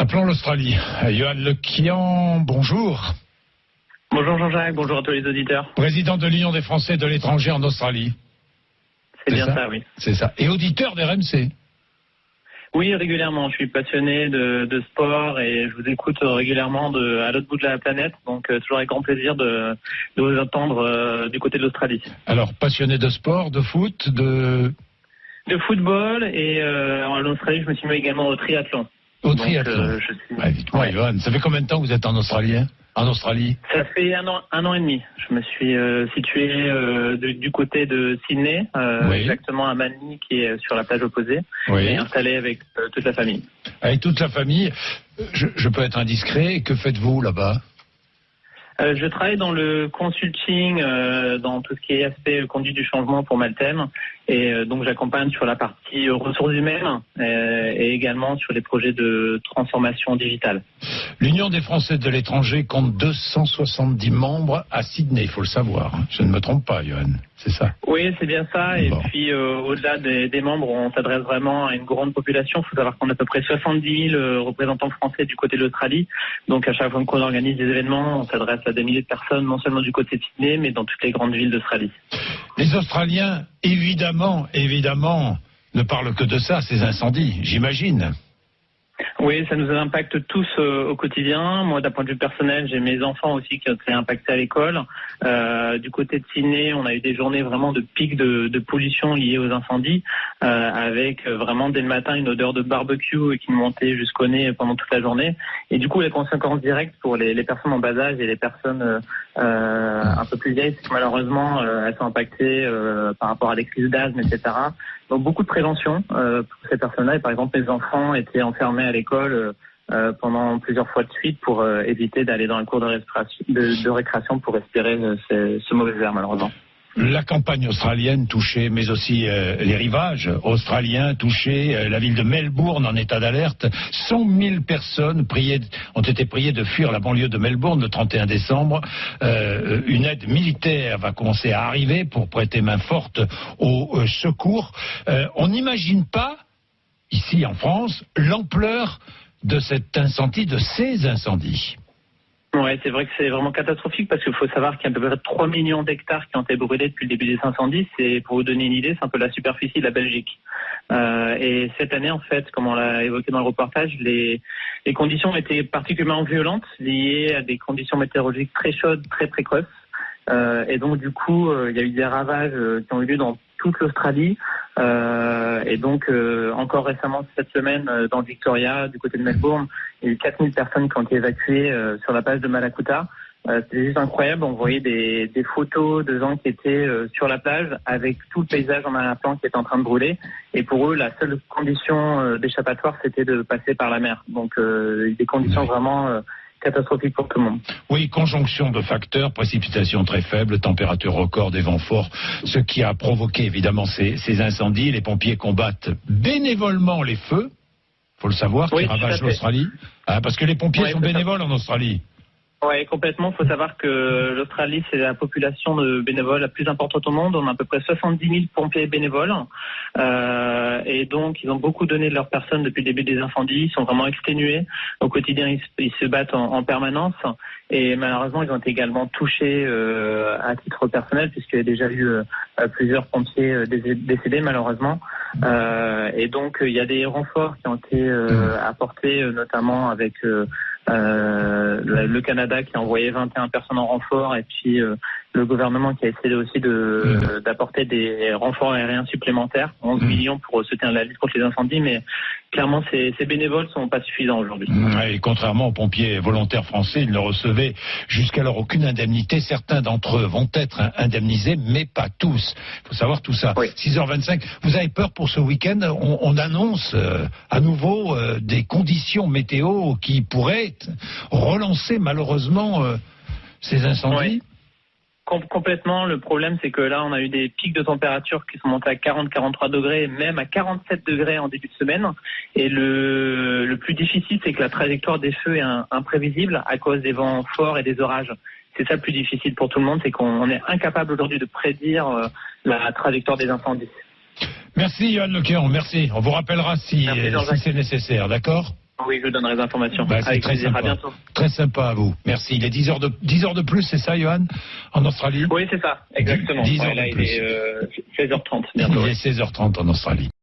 Appelons l'Australie. Johan Lequian, bonjour. Bonjour Jean-Jacques, bonjour à tous les auditeurs. Président de l'Union des Français de l'étranger en Australie. C'est bien ça, oui. C'est ça. Et auditeur d'RMC. Oui, régulièrement. Je suis passionné de sport et je vous écoute régulièrement à l'autre bout de la planète. Donc toujours avec grand plaisir de vous entendre du côté de l'Australie. Alors, passionné de sport, de foot, de football et en Australie, je me suis mis également au triathlon. Au triathlon. Dites-moi, Johan, ça fait combien de temps que vous êtes en Australie? Ça fait un an et demi. Je me suis situé du côté de Sydney, exactement à Manly, qui est sur la plage opposée, et installé avec toute la famille. Avec toute la famille. Je peux être indiscret. Que faites-vous là-bas? Je travaille dans le consulting, dans tout ce qui est aspect conduite du changement pour Maltem. Et donc j'accompagne sur la partie ressources humaines et également sur les projets de transformation digitale. L'Union des Français de l'étranger compte 270 membres à Sydney, il faut le savoir. Je ne me trompe pas, Johan, c'est ça? Oui, c'est bien ça. Et puis au-delà des membres, on s'adresse vraiment à une grande population. Il faut savoir qu'on a à peu près 70 000 représentants français du côté de l'Australie. Donc à chaque fois qu'on organise des événements, on s'adresse à des milliers de personnes, non seulement du côté de Sydney, mais dans toutes les grandes villes d'Australie. Les Australiens, évidemment, ne parlent que de ça, ces incendies, j'imagine. Oui, ça nous impacte tous au quotidien. Moi, d'un point de vue personnel, j'ai mes enfants aussi qui ont été impactés à l'école. Du côté de Sydney, on a eu des journées vraiment de pic de pollution liées aux incendies, avec vraiment dès le matin une odeur de barbecue qui montait jusqu'au nez pendant toute la journée. Et du coup, les conséquences directes pour les personnes en bas âge et les personnes un peu plus vieilles, c'est que malheureusement, elles sont impactées par rapport à des crises d'asthme, etc. Donc beaucoup de prévention pour ces personnes-là. Et par exemple, les enfants étaient enfermés à l'école pendant plusieurs fois de suite pour éviter d'aller dans la cour de récréation pour respirer ce mauvais air, malheureusement. La campagne australienne touchée, mais aussi les rivages australiens touchés, la ville de Melbourne en état d'alerte. 100 000 personnes ont été priées de fuir la banlieue de Melbourne le 31 décembre. Une aide militaire va commencer à arriver pour prêter main forte au secours. On n'imagine pas, ici en France, l'ampleur de cet incendie, de ces incendies. Ouais, c'est vrai que c'est vraiment catastrophique parce qu'il faut savoir qu'il y a à peu près 3 millions d'hectares qui ont été brûlés depuis le début des incendies. C'est, pour vous donner une idée, c'est un peu la superficie de la Belgique. Et cette année, en fait, comme on l'a évoqué dans le reportage, les conditions étaient particulièrement violentes, liées à des conditions météorologiques très chaudes, très précoces. Et donc, du coup, il y a eu des ravages qui ont eu lieu dans toute l'Australie. Et donc, encore récemment, cette semaine, dans le Victoria, du côté de Melbourne, il y a eu 4000 personnes qui ont été évacuées sur la plage de Malakuta. C'était juste incroyable. On voyait des photos de gens qui étaient sur la plage avec tout le paysage en arrière-plan qui était en train de brûler. Et pour eux, la seule condition d'échappatoire, c'était de passer par la mer. Donc, des conditions vraiment catastrophique pour tout le monde. Oui, conjonction de facteurs, précipitations très faibles, température record, des vents forts, ce qui a provoqué évidemment ces incendies. Les pompiers combattent bénévolement les feux, faut le savoir, qui ravagent l'Australie. Parce que les pompiers sont bénévoles en Australie. Oui, complètement. Il faut savoir que l'Australie, c'est la population de bénévoles la plus importante au monde. On a à peu près 70 000 pompiers bénévoles. Et donc, ils ont beaucoup donné de leur personne depuis le début des incendies. Ils sont vraiment exténués. Au quotidien, ils se battent en permanence. Et malheureusement, ils ont été également touchés à titre personnel, puisqu'il y a déjà eu plusieurs pompiers décédés, malheureusement. Et donc, il y a des renforts qui ont été apportés, notamment avec le Canada qui a envoyé 21 personnes en renfort, et puis le gouvernement qui a essayé aussi d'apporter des renforts aériens supplémentaires, 11 millions pour soutenir la lutte contre les incendies, mais clairement ces bénévoles sont pas suffisants aujourd'hui. Et contrairement aux pompiers volontaires français, ils ne recevaient jusqu'alors aucune indemnité. Certains d'entre eux vont être indemnisés, mais pas tous. Il faut savoir tout ça. 6h25, vous avez peur pour ce week-end? On annonce à nouveau des conditions météo qui pourraient relancer malheureusement ces incendies. Complètement. Le problème, c'est que là, on a eu des pics de température qui sont montés à 40-43 degrés, même à 47 degrés en début de semaine. Et le plus difficile, c'est que la trajectoire des feux est imprévisible à cause des vents forts et des orages. C'est ça le plus difficile pour tout le monde, c'est qu'on est incapable aujourd'hui de prédire la trajectoire des incendies. Merci Johan Lequian, merci. On vous rappellera si c'est nécessaire, d'accord ? Oui, je vous donnerai des informations. C'est Avec très plaisir. sympa. À bientôt. Très sympa à vous. Merci. Il est 10 heures de plus, c'est ça, Johan, en Australie? Oui, c'est ça, exactement. 10 heures là, de il plus. est 16h30 bientôt. Il est 16h30 en Australie.